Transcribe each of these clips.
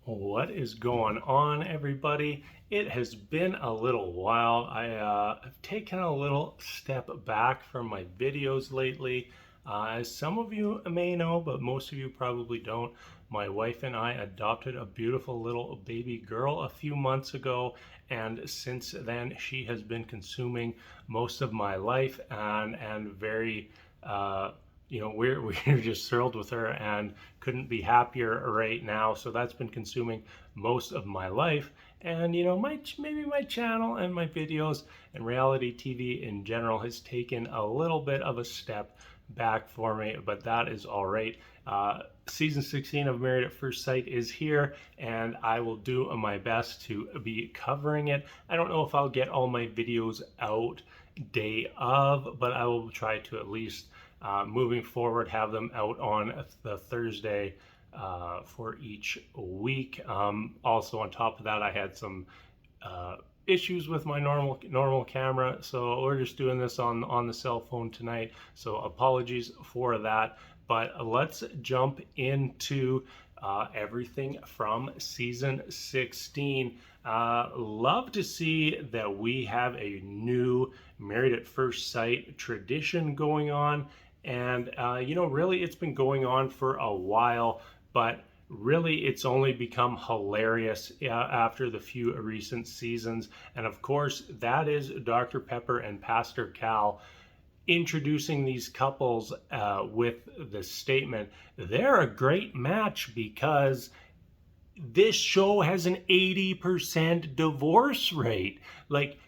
What is going on, everybody? It has been a little while. I've taken a little step back from my videos lately. As some of you may know, but most of you probably don't, my wife and I adopted a beautiful little baby girl a few months ago, and since then she has been consuming most of my life and very we're just thrilled with her and couldn't be happier right now. So that's been consuming most of my life, and maybe my channel and my videos and reality TV in general has taken a little bit of a step back for me, but that is all right. Season 16 of Married at First Sight is here, and I will do my best to be covering it. I don't know if I'll get all my videos out day of, but I will try to at least moving forward have them out on the Thursday for each week. Also on top of that, I had some issues with my normal camera, so we're just doing this on the cell phone tonight, so apologies for that. But let's jump into everything from season 16. Love to see that we have a new Married at First Sight tradition going on. And, really, it's been going on for a while, but really it's only become hilarious after the few recent seasons. And of course, that is Dr. Pepper and Pastor Cal introducing these couples with the statement, they're a great match because this show has an 80% divorce rate. Like,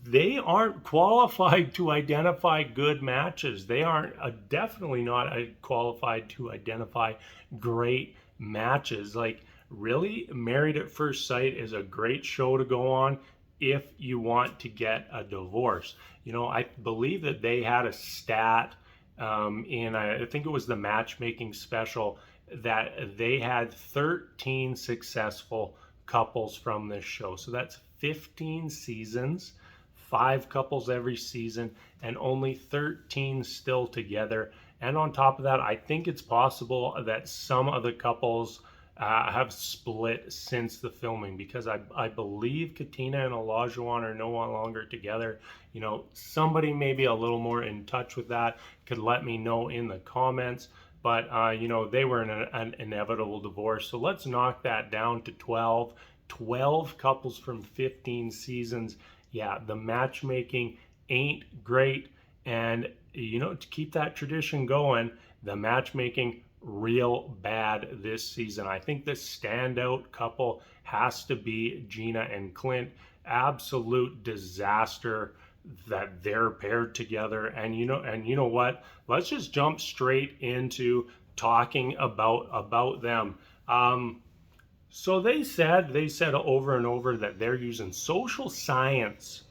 they aren't qualified to identify good matches. They aren't definitely not qualified to identify great matches. Like, really, Married at First Sight is a great show to go on if you want to get a divorce. I believe that they had a stat in, I think it was the matchmaking special, that they had 13 successful couples from this show. So that's 15 seasons, 5 couples every season, and only 13 still together. And on top of that, I think it's possible that some of the couples have split since the filming, because I believe Katina and Olajuwon are no longer together. Somebody maybe a little more in touch with that could let me know in the comments. But, they were in an inevitable divorce. So let's knock that down to 12. 12 couples from 15 seasons. Yeah, the matchmaking ain't great. And, to keep that tradition going, the matchmaking real bad this season. I think the standout couple has to be Gina and Clint. Absolute disaster that they're paired together. And you know what? Let's just jump straight into talking about them. So they said over and over that they're using social science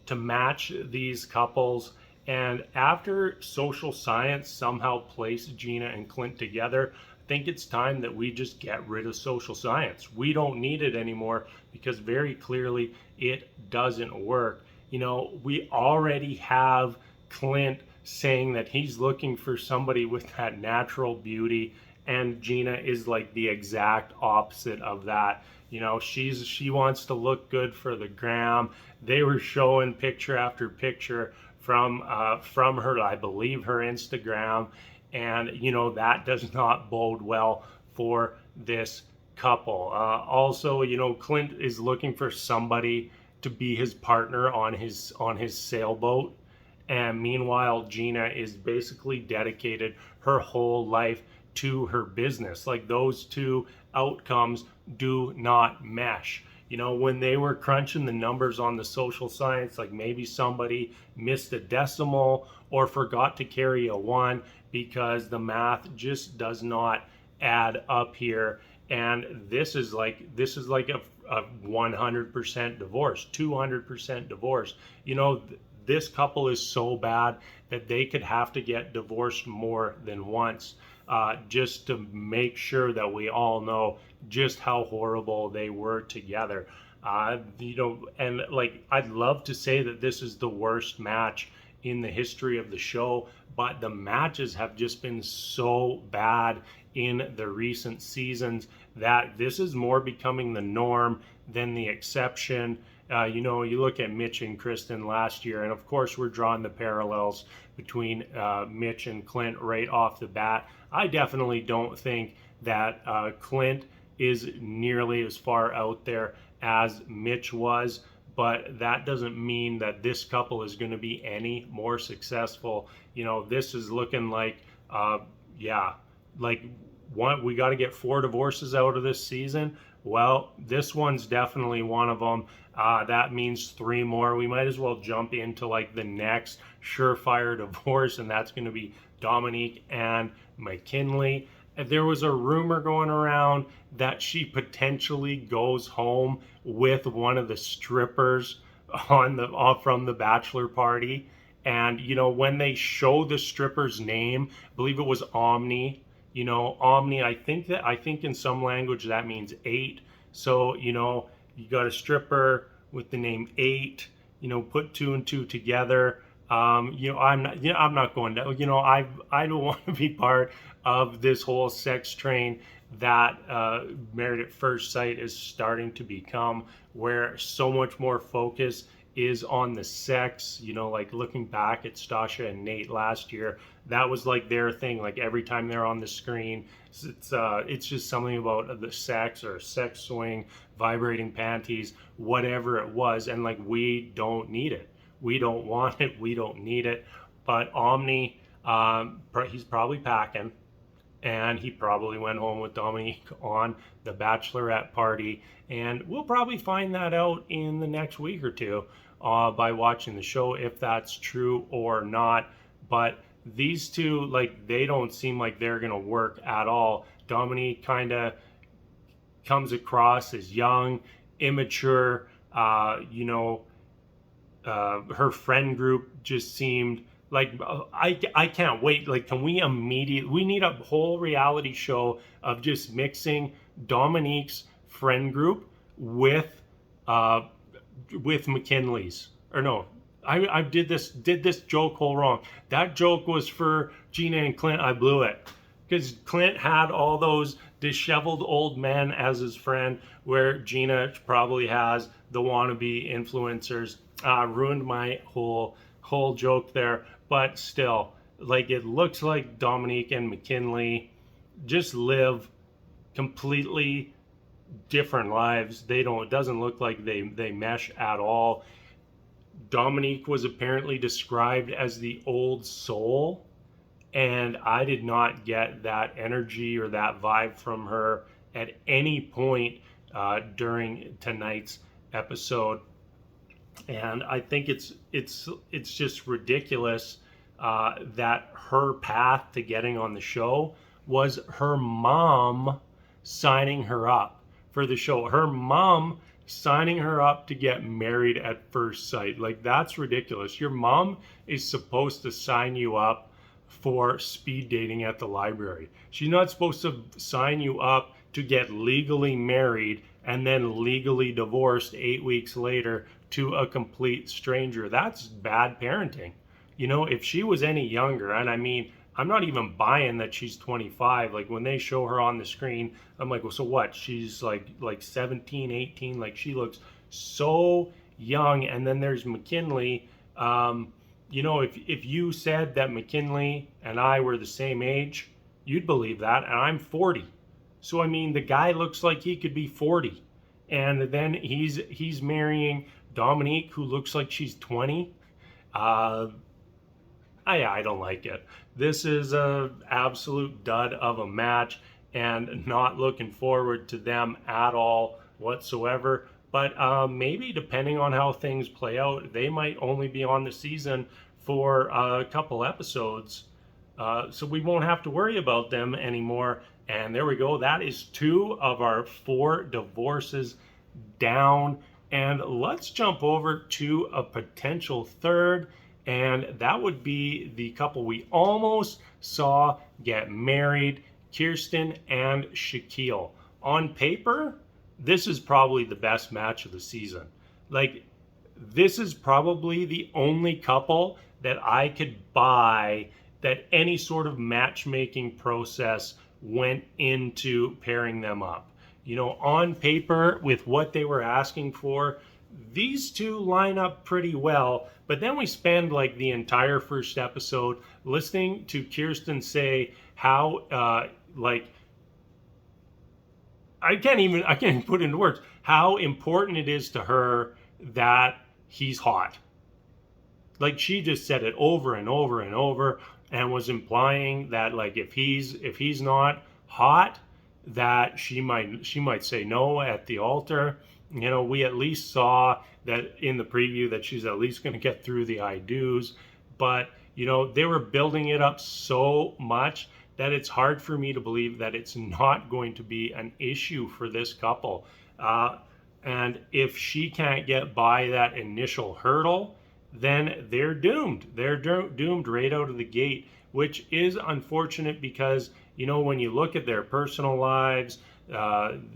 to match these couples. And after social science somehow placed Gina and Clint together, I think it's time that we just get rid of social science. We don't need it anymore, because very clearly it doesn't work. We already have Clint saying that he's looking for somebody with that natural beauty, and Gina is like the exact opposite of that. She wants to look good for the gram. They were showing picture after picture from her, I believe, her Instagram, and that does not bode well for this couple. Also, Clint is looking for somebody to be his partner on his sailboat, and meanwhile Gina is basically dedicated her whole life to her business. Like, those two outcomes do not mesh. When they were crunching the numbers on the social science, like maybe somebody missed a decimal or forgot to carry a 1, because the math just does not add up here. And this is like a 100% divorce, 200% divorce. This couple is so bad that they could have to get divorced more than once, just to make sure that we all know just how horrible they were together. And like, I'd love to say that this is the worst match in the history of the show, but the matches have just been so bad in the recent seasons, that this is more becoming the norm than the exception. You look at Mitch and Kristen last year, and of course we're drawing the parallels between Mitch and Clint right off the bat. I definitely don't think that Clint is nearly as far out there as Mitch was, but that doesn't mean that this couple is going to be any more successful. This is looking like, yeah, like we got to get 4 divorces out of this season. Well, this one's definitely one of them. That means 3 more. We might as well jump into like the next surefire divorce, and that's going to be Dominique and McKinley. There was a rumor going around that she potentially goes home with one of the strippers from the bachelor party. And when they show the stripper's name, I believe it was Omni. Omni. I think in some language that means 8. So you got a stripper with the name 8. Put 2 and 2 together. I'm not going to. I don't want to be part of this whole sex train that Married at First Sight is starting to become, where so much more focus is on the sex. Like looking back at Stasha and Nate last year, that was like their thing. Like every time they're on the screen, it's just something about the sex or sex swing, vibrating panties, whatever it was. And like, we don't need it. We don't want it. We don't need it. But Omni, he's probably packing, and he probably went home with Dominique on the bachelorette party. And we'll probably find that out in the next week or two by watching the show, if that's true or not. But these two, like, they don't seem like they're going to work at all. Dominique kind of comes across as young, immature. Her friend group just seemed like, I can't wait. Like, we need a whole reality show of just mixing Dominique's friend group with McKinley's. Or no, I did this joke whole wrong. That joke was for Gina and Clint. I blew it, because Clint had all those disheveled old men as his friend, where Gina probably has the wannabe influencers. Ruined my whole joke there. But still, like, it looks like Dominique and McKinley just live completely different lives. It doesn't look like they mesh at all. Dominique was apparently described as the old soul, and I did not get that energy or that vibe from her at any point during tonight's episode. And I think it's just ridiculous that her path to getting on the show was her mom signing her up for the show. Her mom signing her up to get Married at First Sight. Like, that's ridiculous. Your mom is supposed to sign you up for speed dating at the library. She's not supposed to sign you up to get legally married and then legally divorced 8 weeks later to a complete stranger. That's bad parenting. If she was any younger, and I mean, I'm not even buying that she's 25. Like, when they show her on the screen, I'm like, well, so what? She's like 17, 18. Like, she looks so young. And then there's McKinley. If you said that McKinley and I were the same age, you'd believe that. And I'm 40. So, I mean, the guy looks like he could be 40. And then he's marrying Dominique, who looks like she's 20. I don't like it. This is a absolute dud of a match, and not looking forward to them at all whatsoever. But maybe, depending on how things play out, they might only be on the season for a couple episodes. So we won't have to worry about them anymore. And there we go. That is 2 of our 4 divorces down. And let's jump over to a potential third. And that would be the couple we almost saw get married, Kirsten and Shaquille. On paper, this is probably the best match of the season. Like, this is probably the only couple that I could buy that any sort of matchmaking process went into pairing them up. You know, on paper, with what they were asking for, these two line up pretty well. But then we spend like the entire first episode listening to Kirsten say how, like, I can't even put into words how important it is to her that he's hot. Like, she just said it over and over and over, and was implying that, like, if he's not hot, that she might say no at the altar. You know, we at least saw that in the preview that she's at least going to get through the I do's, but you know, they were building it up so much that it's hard for me to believe that it's not going to be an issue for this couple. And if she can't get by that initial hurdle, then they're doomed. They're doomed right out of the gate, which is unfortunate because, you know, when you look at their personal lives,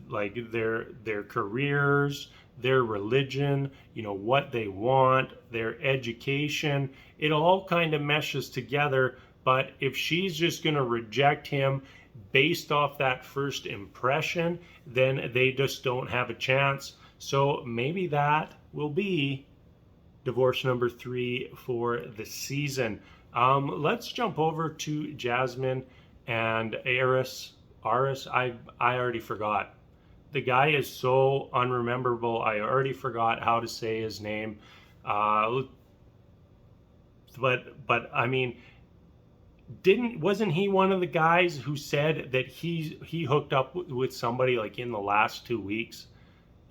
like their careers, their religion, you know, what they want, their education, it all kind of meshes together. But if she's just going to reject him based off that first impression, then they just don't have a chance. So maybe that will be divorce number 3 for the season. Let's jump over to Jasmine and Aris. I already forgot. The guy is so unrememberable. I already forgot how to say his name. But I mean, wasn't he one of the guys who said that he hooked up with somebody like in the last 2 weeks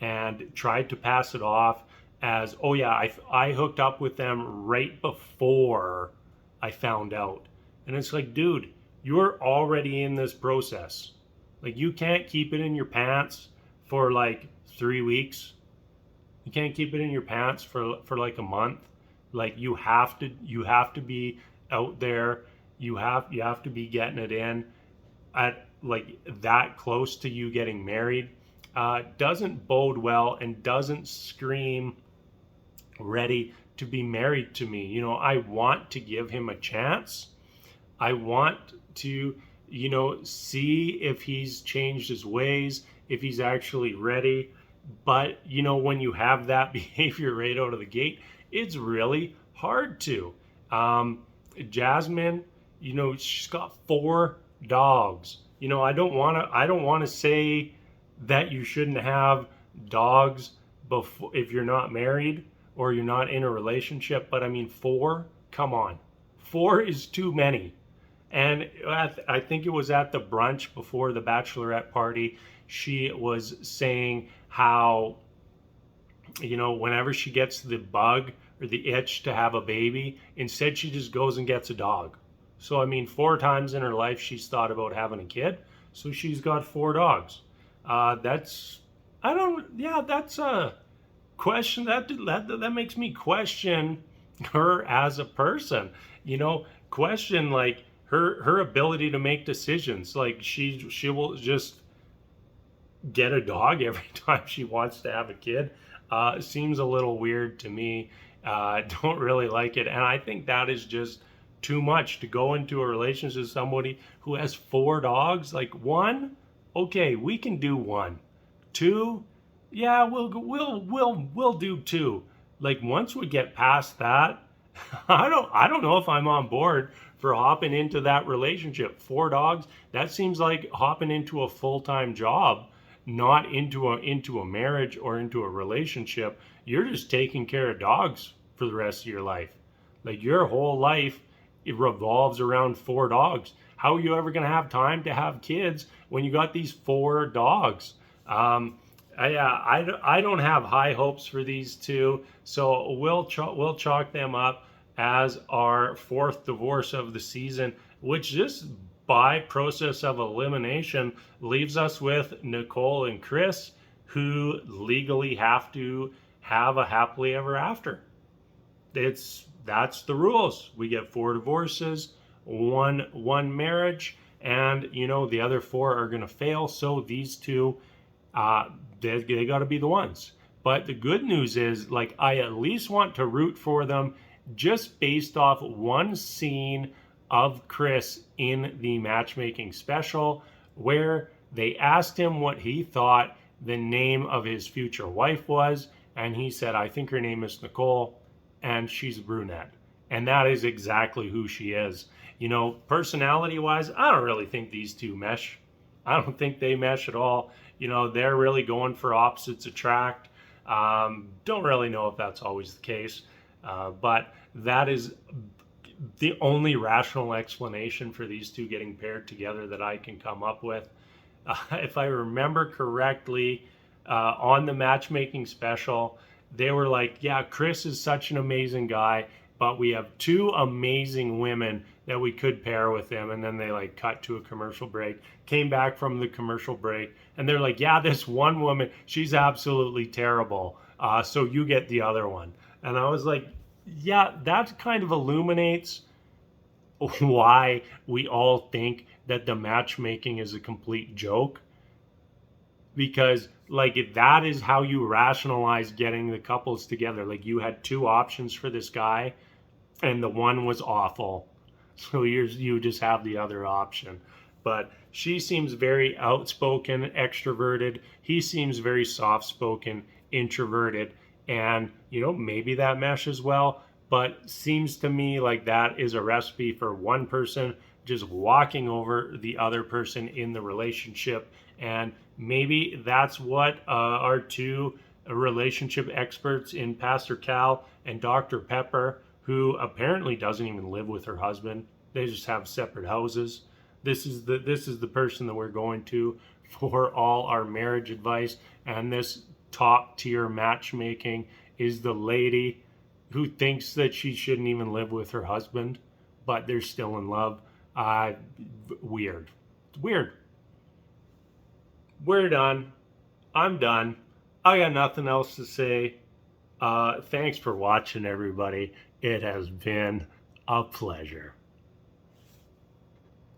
and tried to pass it off as, oh yeah, I hooked up with them right before I found out. And it's like, dude, you're already in this process. Like, you can't keep it in your pants for like 3 weeks. You can't keep it in your pants for like a month. Like, you have to be out there. You have to be getting it in at like that close to you getting married. Doesn't bode well and doesn't scream ready to be married to me. You know, I want to give him a chance. I want to, you know, see if he's changed his ways, if he's actually ready. But, you know, when you have that behavior right out of the gate, it's really hard to. Jasmine, you know, she's got 4 dogs. You know, I don't want to say that you shouldn't have dogs before if you're not married or you're not in a relationship, but I mean, 4, come on. 4 is too many. And I think it was at the brunch before the bachelorette party, she was saying how, you know, whenever she gets the bug or the itch to have a baby, instead she just goes and gets a dog. So, I mean, 4 times in her life she's thought about having a kid, so she's got 4 dogs. That's a question that makes me question her as a person. You know, question like her ability to make decisions. Like, she will just get a dog every time she wants to have a kid. Seems a little weird to me. Don't really like it, and I think that is just too much to go into a relationship with somebody who has 4 dogs. Like, 1, okay, we can do 1. 2, yeah, we'll do 2. Like, once we get past that, I don't know if I'm on board for hopping into that relationship. 4 dogs, that seems like hopping into a full-time job, not into a marriage or into a relationship. You're just taking care of dogs for the rest of your life. Like, your whole life, it revolves around 4 dogs. How are you ever going to have time to have kids when you got these 4 dogs? I don't have high hopes for these two, so we'll chalk them up as our 4th divorce of the season, which just by process of elimination leaves us with Nicole and Chris, who legally have to have a happily ever after. That's the rules. We get 4 divorces, one marriage, and you know the other 4 are going to fail. So these two, they got to be the ones. But the good news is, like, I at least want to root for them just based off one scene of Chris in the matchmaking special where they asked him what he thought the name of his future wife was, and he said, I think her name is Nicole, and she's a brunette. And that is exactly who she is. You know, personality wise, I don't really think these two mesh. I don't think they mesh at all. You know, they're really going for opposites attract. Don't really know if that's always the case, but that is the only rational explanation for these two getting paired together that I can come up with. If I remember correctly, on the matchmaking special, they were like, yeah, Chris is such an amazing guy, but we have two amazing women that we could pair with him. And then they like cut to a commercial break, came back from the commercial break, and they're like, yeah, this one woman, she's absolutely terrible. So you get the other one. And I was like, yeah, that kind of illuminates why we all think that the matchmaking is a complete joke, because like if that is how you rationalize getting the couples together, like you had two options for this guy and the one was awful, so you just have the other option. But she seems very outspoken, extroverted. He seems very soft spoken, introverted. And you know, maybe that meshes well, but seems to me like that is a recipe for one person just walking over the other person in the relationship. And maybe that's what our two relationship experts in Pastor Cal and Dr. Pepper, who apparently doesn't even live with her husband, they just have separate houses. This is the person that we're going to for all our marriage advice. And this top tier matchmaking is the lady who thinks that she shouldn't even live with her husband, but they're still in love. Weird. Weird. We're done. I'm done. I got nothing else to say. Thanks for watching, everybody. It has been a pleasure.